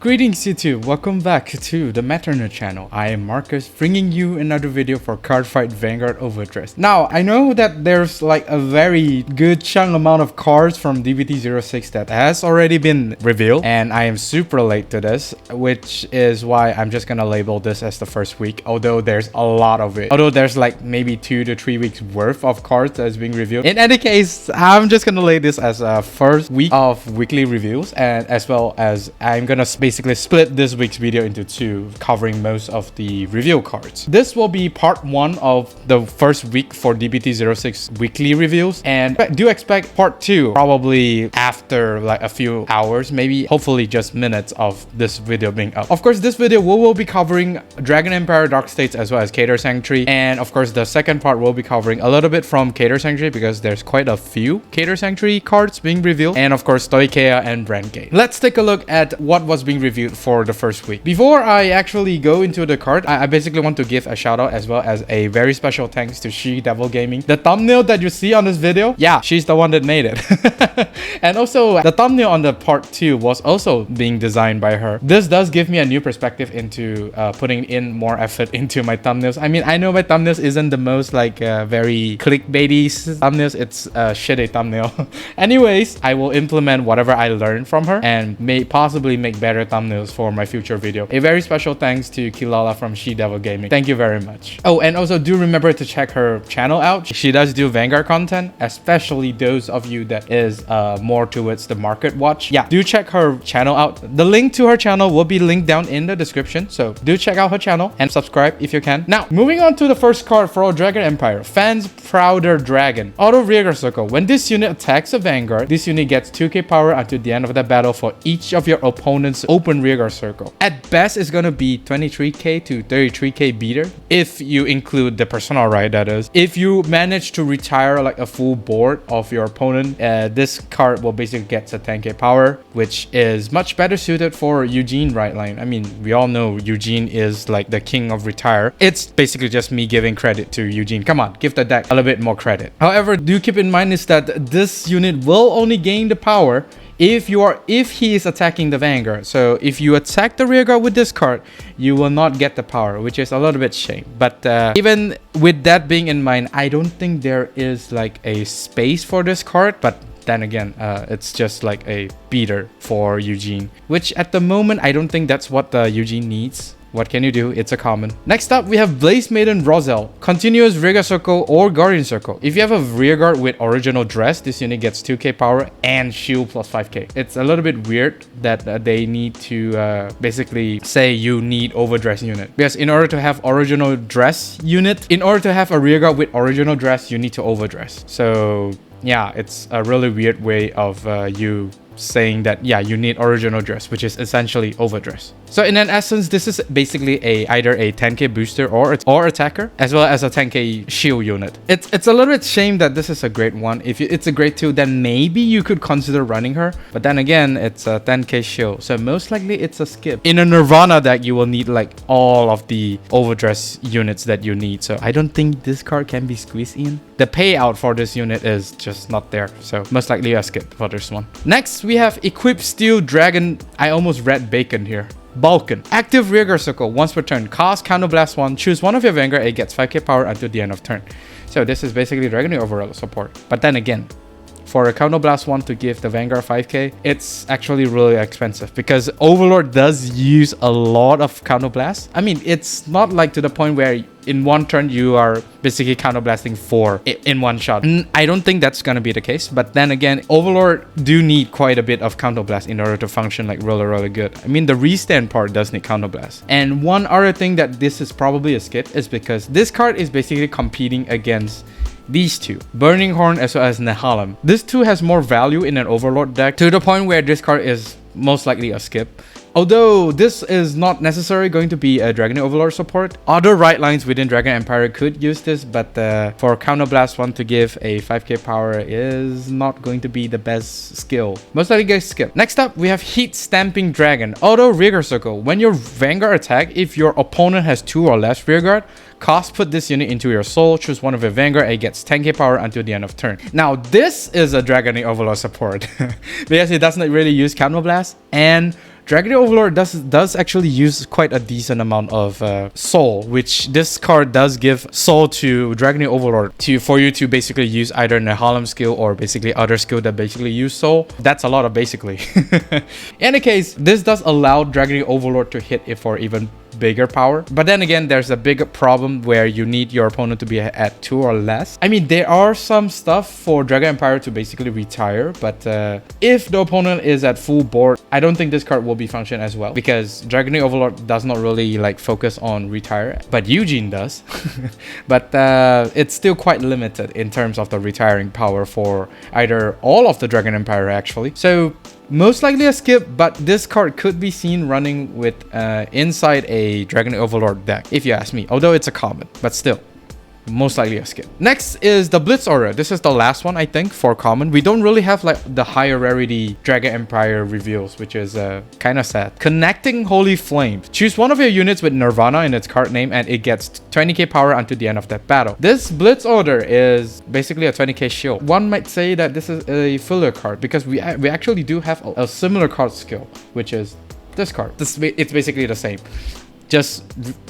Greetings YouTube, welcome back to the Matternet channel. I am Marcus, bringing you another video for Cardfight Vanguard Overdress. Now, I know that there's like a very good chunk amount of cards from DBT06 that has already been revealed, and I am super late to this, which is why I'm just gonna label this as the first week, although there's a lot of it. Although there's like maybe 2 to 3 weeks worth of cards that's being revealed. In any case, I'm just gonna lay this as a first week of weekly reviews, and as well as I'm gonna basically split this week's video into 2, covering most of the reveal cards. This will be part 1 of the first week for DBT06 weekly reviews, and do expect part 2 probably after like a few hours, maybe hopefully just minutes of this video being up. Of course, this video we will be covering Dragon Empire Dark States as well as Keter Sanctuary, and of course the second part will be covering a little bit from Keter Sanctuary because there's quite a few Keter Sanctuary cards being revealed, and of course Stoicheia and Brandgate. Let's take a look at what was being reviewed for the first week. Before I actually go into the card, I basically want to give a shout out as well as a very special thanks to She Devil Gaming. The thumbnail that you see on this video, yeah, she's the one that made it. And also the thumbnail on the part 2 was also being designed by her. This does give me a new perspective into putting in more effort into my thumbnails. I mean, I know my thumbnails isn't the most like very clickbaity thumbnails. It's a shitty thumbnail. Anyways, I will implement whatever I learned from her and may possibly make better thumbnails for my future video. A very special thanks to Kilala from She Devil Gaming. Thank you very much. Oh, and also do remember to check her channel out. She does do Vanguard content, especially those of you that is more towards the market watch. Yeah, do check her channel out. The link to her channel will be linked down in the description, so do check out her channel and subscribe if you can. Now, moving on to the first card for Dragon Empire. Fans Prowder Dragon. Auto rearguard circle. When this unit attacks a Vanguard, this unit gets 2k power until the end of the battle for each of your opponent's open rearguard circle. At best, it's gonna be 23k to 33k beater if you include the personal right, that is. If you manage to retire like a full board of your opponent, this card will basically get a 10k power, which is much better suited for Eugene right line. I mean, we all know Eugene is like the king of retire. It's basically just me giving credit to Eugene. Come on, give the deck a little bit more credit. However, do keep in mind is that this unit will only gain the power if he is attacking the Vanguard. So if you attack the rearguard with this card, you will not get the power, which is a little bit shame. But even with that being in mind, I don't think there is like a space for this card. But then again, it's just like a beater for Eugene, which at the moment I don't think that's what the Eugene needs. What can you do? It's a common. Next up, we have Blaze Maiden Rosel. Continuous rearguard circle or guardian circle. If you have a rearguard with original dress, this unit gets 2k power and shield plus 5k. It's a little bit weird that they need to basically say you need overdress unit. Because in order to have original dress unit, in order to have a rearguard with original dress, you need to overdress. So yeah, it's a really weird way of you saying that yeah, you need original dress, which is essentially overdress. So in an essence, this is basically either a 10k booster or attacker, as well as a 10k shield unit. It's a little bit shame that this is a grade 1. If it's a grade 2, then maybe you could consider running her, but then again, it's a 10k shield, so most likely it's a skip. In a Nirvana deck, you will need like all of the overdress units that you need, so I don't think this card can be squeezed in. The payout for this unit is just not there, so most likely a skip for this one. Next, we have Equip Steel Dragon. I almost read Bacon here. Balcon. Active rearguard circle once per turn. Cast Counterblast 1. Choose one of your Vanguard. It gets 5k power until the end of turn. So this is basically Dragon overall support. But then again, for a Counterblast 1 to give the Vanguard 5k, it's actually really expensive because Overlord does use a lot of Counterblast. I mean, it's not like to the point where in one turn you are basically counterblasting 4 in one shot. I don't think that's gonna be the case, but then again, Overlord do need quite a bit of counterblast in order to function like really good. I mean, the restand part does need counterblast. And one other thing that this is probably a skip is because this card is basically competing against these two, Burning Horn as well as Nehalem. This two has more value in an Overlord deck to the point where this card is most likely a skip. Although this is not necessarily going to be a Dragon Overlord support, other right lines within Dragon Empire could use this, but for Counterblast 1 to give a 5k power is not going to be the best skill. Most likely guys skip. Next up, we have Heat Stamping Dragon. Auto rearguard circle. When your Vanguard attack, if your opponent has 2 or less rearguard, put this unit into your soul, choose one of your Vanguard, it gets 10k power until the end of turn. Now, this is a Dragon Overlord support because it doesn't really use Counterblast, and Dragon Overlord does actually use quite a decent amount of soul, which this card does give soul to Dragon Overlord for you to basically use either Nehalem skill or basically other skill that basically use soul. That's a lot of basically. In any case, this does allow Dragon Overlord to hit it for even bigger power, but then again, there's a big problem where you need your opponent to be at 2 or less. I mean, there are some stuff for Dragon Empire to basically retire, but if the opponent is at full board, I don't think this card will be function as well, because Dragon Overlord does not really like focus on retire, but Eugene does. But it's still quite limited in terms of the retiring power for either all of the Dragon Empire actually. So most likely a skip, but this card could be seen running with inside a Dragon Overlord deck, if you ask me. Although it's a common, but still, most likely a skip. Next is the Blitz Order. This is the last one, I think, for common. We don't really have like the higher rarity Dragon Empire reveals, which is kind of sad. Connecting Holy Flame. Choose one of your units with Nirvana in its card name and it gets 20k power until the end of that battle. This Blitz Order is basically a 20k shield. One might say that this is a filler card because we actually do have a similar card skill, which is this card. It's basically the same. Just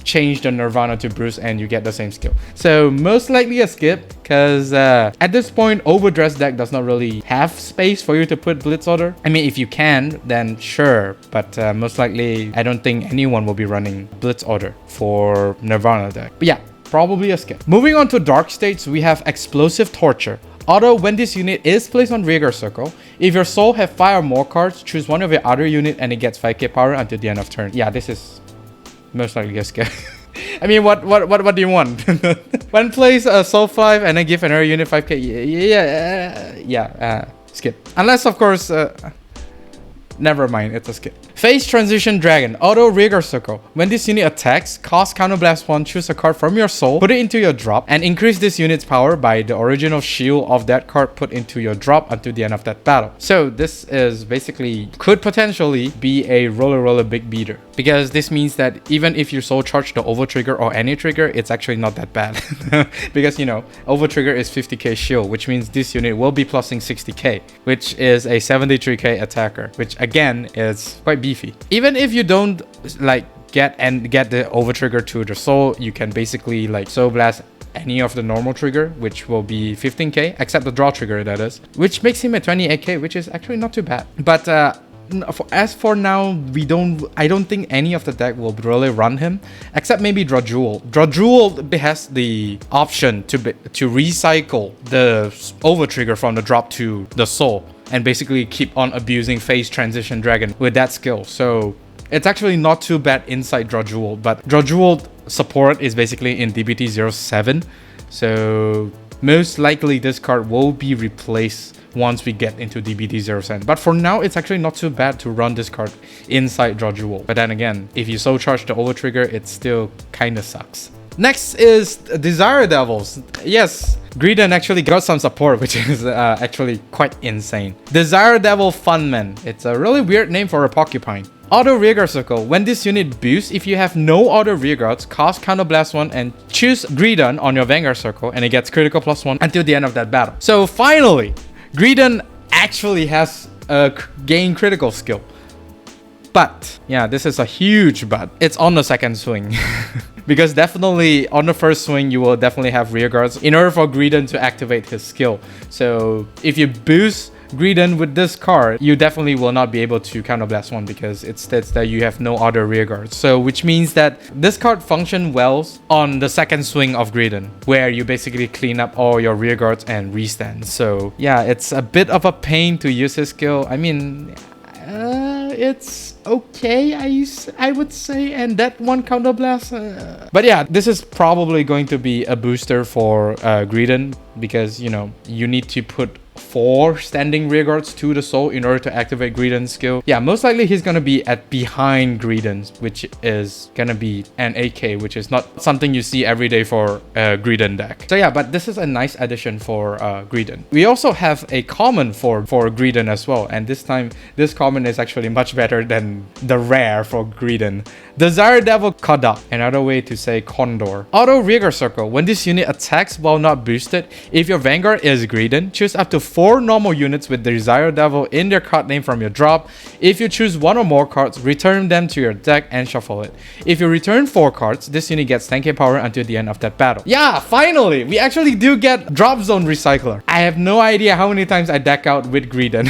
change the Nirvana to Bruce and you get the same skill. So most likely a skip, because at this point, Overdress deck does not really have space for you to put Blitz Order. I mean, if you can, then sure, but most likely I don't think anyone will be running Blitz Order for Nirvana deck. But yeah, probably a skip. Moving on to Dark States, we have Explosive Torture. Auto, when this unit is placed on Rearguard Circle, if your soul have 5 or more cards, choose one of your other unit and it gets 5k power until the end of turn. Yeah, this is most likely a skip. I mean, what do you want? When plays a soul 5 and then give another unit 5k, skip. Unless of course, never mind, it's a skip. Phase Transition Dragon. Auto Rearguard Circle. When this unit attacks, cost Counterblast 1, choose a card from your soul, put it into your drop, and increase this unit's power by the original shield of that card put into your drop until the end of that battle. So this is basically, could potentially be a roller big beater. Because this means that even if you soul charge the over trigger or any trigger, it's actually not that bad. Because, you know, over trigger is 50k shield, which means this unit will be plusing 60k, which is a 73k attacker, which again is quite beefy. Even if you don't like get the over trigger to the soul, you can basically like soul blast any of the normal trigger, which will be 15k, except the draw trigger, that is, which makes him a 28k, which is actually not too bad. But as for now, I don't think any of the deck will really run him, except maybe Draw Jewel. Draw Jewel has the option to recycle the over trigger from the drop to the soul and basically keep on abusing Phase Transition Dragon with that skill. So it's actually not too bad inside Draw Jewel, but Draw Jewel support is basically in DBT07. So most likely this card will be replaced once we get into DBT07. But for now, it's actually not too bad to run this card inside Draw Jewel. But then again, if you soul charge the over trigger, it still kind of sucks. Next is Desire Devils. Yes, Greedon actually got some support, which is actually quite insane. Desire Devil Funman. It's a really weird name for a porcupine. Auto Rearguard Circle. When this unit boosts, if you have no auto rearguards, cast Counterblast 1 and choose Greedon on your Vanguard Circle and it gets critical +1 until the end of that battle. So finally, Greedon actually has a gain critical skill. But yeah, this is a huge but. It's on the second swing. Because definitely on the first swing, you will definitely have rearguards in order for Greedon to activate his skill. So if you boost Greedon with this card, you definitely will not be able to Counterblast 1 because it states that you have no other rearguards. So which means that this card functions well on the second swing of Greedon, where you basically clean up all your rearguards and restand. So yeah, it's a bit of a pain to use his skill. I mean, it's okay, I would say, and that one Counterblast. But yeah, this is probably going to be a booster for Greedon because, you know, you need to put 4 standing rearguards to the soul in order to activate Greedon's skill. Yeah, most likely he's gonna be at behind Greedon's, which is gonna be an AK, which is not something you see every day for a Greedon deck. So yeah, but this is a nice addition for Greedon. We also have a common for Greedon as well, and this time this common is actually much better than the rare for Greedon. Desire Devil Codok, another way to say Condor. Auto Rearguard Circle. When this unit attacks while not boosted, if your Vanguard is Greedon, choose up to 4 normal units with the Desire Devil in their card name from your drop. If you choose 1 or more cards, return them to your deck and shuffle it. If you return 4 cards, this unit gets 10k power until the end of that battle. Yeah, finally! We actually do get Drop Zone Recycler. I have no idea how many times I deck out with Greedon.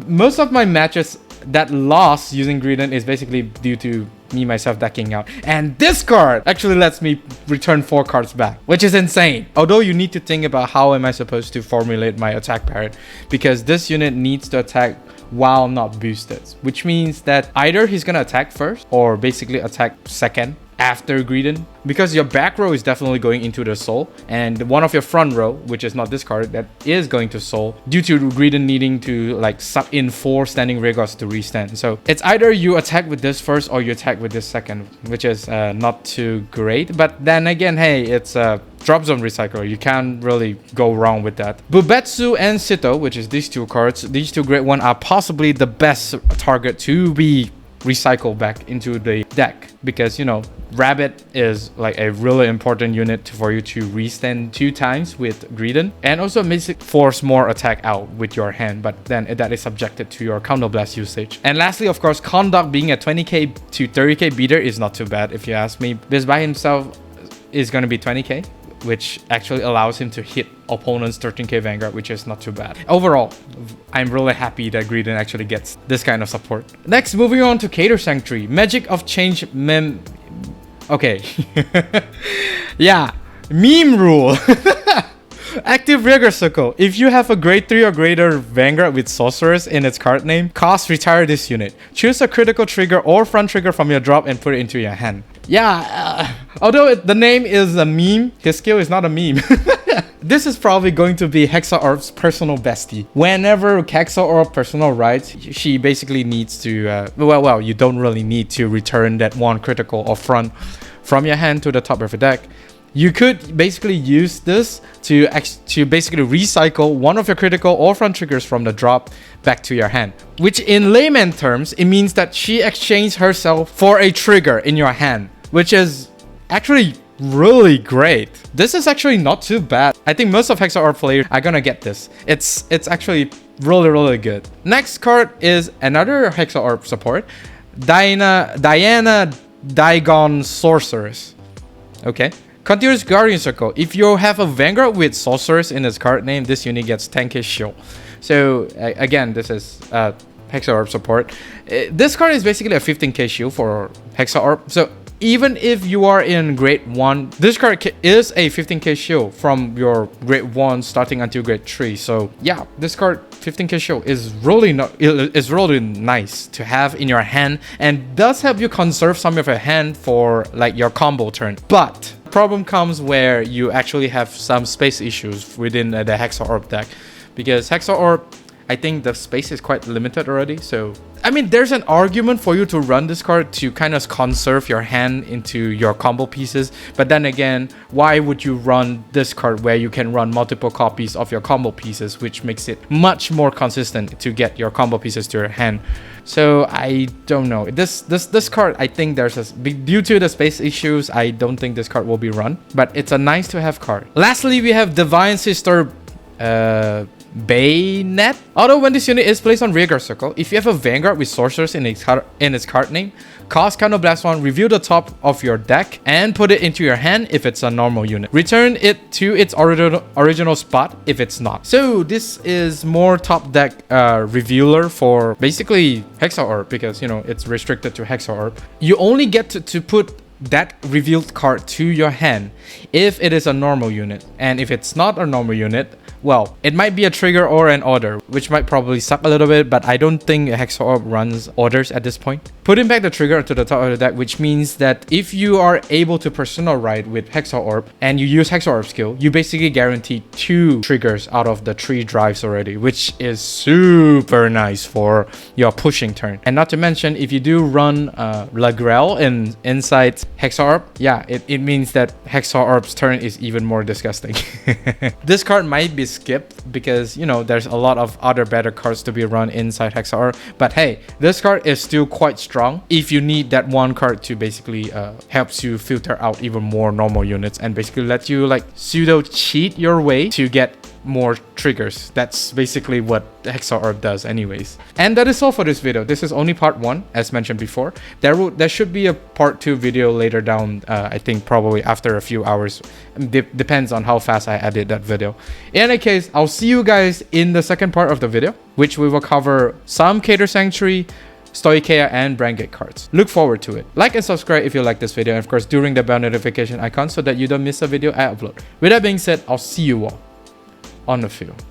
Most of my matches that lost using Greedon is basically due to me myself decking out, and this card actually lets me return 4 cards back, which is insane. Although you need to think about how am I supposed to formulate my attack parry, because this unit needs to attack while not boosted, which means that either he's gonna attack first or basically attack second after Greedon, because your back row is definitely going into the soul, and one of your front row, which is not this card, that is going to soul due to Greedon needing to like suck in 4 standing regards to restand. So it's either you attack with this first or you attack with this second, which is not too great. But then again, hey, it's a Drop Zone Recycler. You can't really go wrong with that. Bubetsu and Sito, which is these 2 cards, these 2 great ones are possibly the best target to be recycled back into the deck, because you know Rabbit is like a really important unit for you to restand 2 times with Greedon, and also makes it force more attack out with your hand, but then that is subjected to your counter blast usage. And lastly, of course, Codok being a 20k to 30k beater is not too bad if you ask me. This by himself is going to be 20k, which actually allows him to hit opponents 13k Vanguard, which is not too bad. Overall, I'm really happy that Greedon actually gets this kind of support. Next, moving on to Keter Sanctuary. Magic of Change Okay. Yeah. Memerul. Active Rigor Circle. If you have a grade 3 or greater Vanguard with Sorceress in its card name, retire this unit. Choose a critical trigger or front trigger from your drop and put it into your hand. Yeah, although the name is a meme, his skill is not a meme. This is probably going to be Hexa-Orb's personal bestie. Whenever Hexa-Orb personal rides, she basically needs to, well, you don't really need to return that 1 critical or front from your hand to the top of your deck. You could basically use this to basically recycle 1 of your critical or front triggers from the drop back to your hand. Which in layman terms, it means that she exchanged herself for a trigger in your hand, which is actually really great. This is actually not too bad. I think most of Hexa-Orb players are gonna get this. It's actually really good. Next card is another Hexa-Orb support, Diana Digon Sorceress. Okay. Continuous Guardian Circle. If you have a Vanguard with Sorceress in its card name, this unit gets 10k shield. So again, this is Hexa-Orb support. This card is basically a 15k shield for Hexa-Orb. So even if you are in grade 1, this card is a 15k shield from your grade 1 starting until grade 3. So yeah, this card 15k shield is really nice to have in your hand, and does help you conserve some of your hand for like your combo turn. But problem comes where you actually have some space issues within the Hexa-Orb deck, because Hexa-Orb, I think the space is quite limited already. So I mean, there's an argument for you to run this card to kind of conserve your hand into your combo pieces, but then again, why would you run this card where you can run multiple copies of your combo pieces, which makes it much more consistent to get your combo pieces to your hand? So I don't know. This card, I think due to the space issues, I don't think this card will be run, but it's a nice to have card. Lastly, we have Divine Sister Beignet. Although when this unit is placed on Rearguard Circle, if you have a Vanguard with Sorceress in its card name, cast Counterblast 1, reveal the top of your deck, and put it into your hand if it's a normal unit. Return it to its original spot if it's not. So this is more top deck revealer for basically Hexa-Orb, because you know it's restricted to Hexa-Orb. You only get to put that revealed card to your hand if it is a normal unit, and if it's not a normal unit, well, it might be a trigger or an order, which might probably suck a little bit, but I don't think Hexa-Orb runs orders at this point. Putting back the trigger to the top of the deck, which means that if you are able to personal ride with Hexa-Orb and you use Hexa-Orb skill, you basically guarantee 2 triggers out of the 3 drives already, which is super nice for your pushing turn. And not to mention, if you do run Lagrel inside Hexa-Orb, yeah, it means that Hexa-Orb's turn is even more disgusting. This card might be skipped because, you know, there's a lot of other better cards to be run inside Hexa-Orb, but hey, this card is still quite strong if you need that 1 card to basically helps you filter out even more normal units and basically let you like pseudo cheat your way to get more triggers. That's basically what Hexa Orb does anyways. And that is all for this video. This is only part 1, as mentioned before. There should be a part 2 video later down, I think probably after a few hours. Depends on how fast I edit that video. In any case, I'll see you guys in the second part of the video, which we will cover some Keter Sanctuary, Stoicheia, and Beignet cards. Look forward to it. Like and subscribe if you like this video, and of course during the bell notification icon so that you don't miss a video I upload. With that being said, I'll see you all on the field.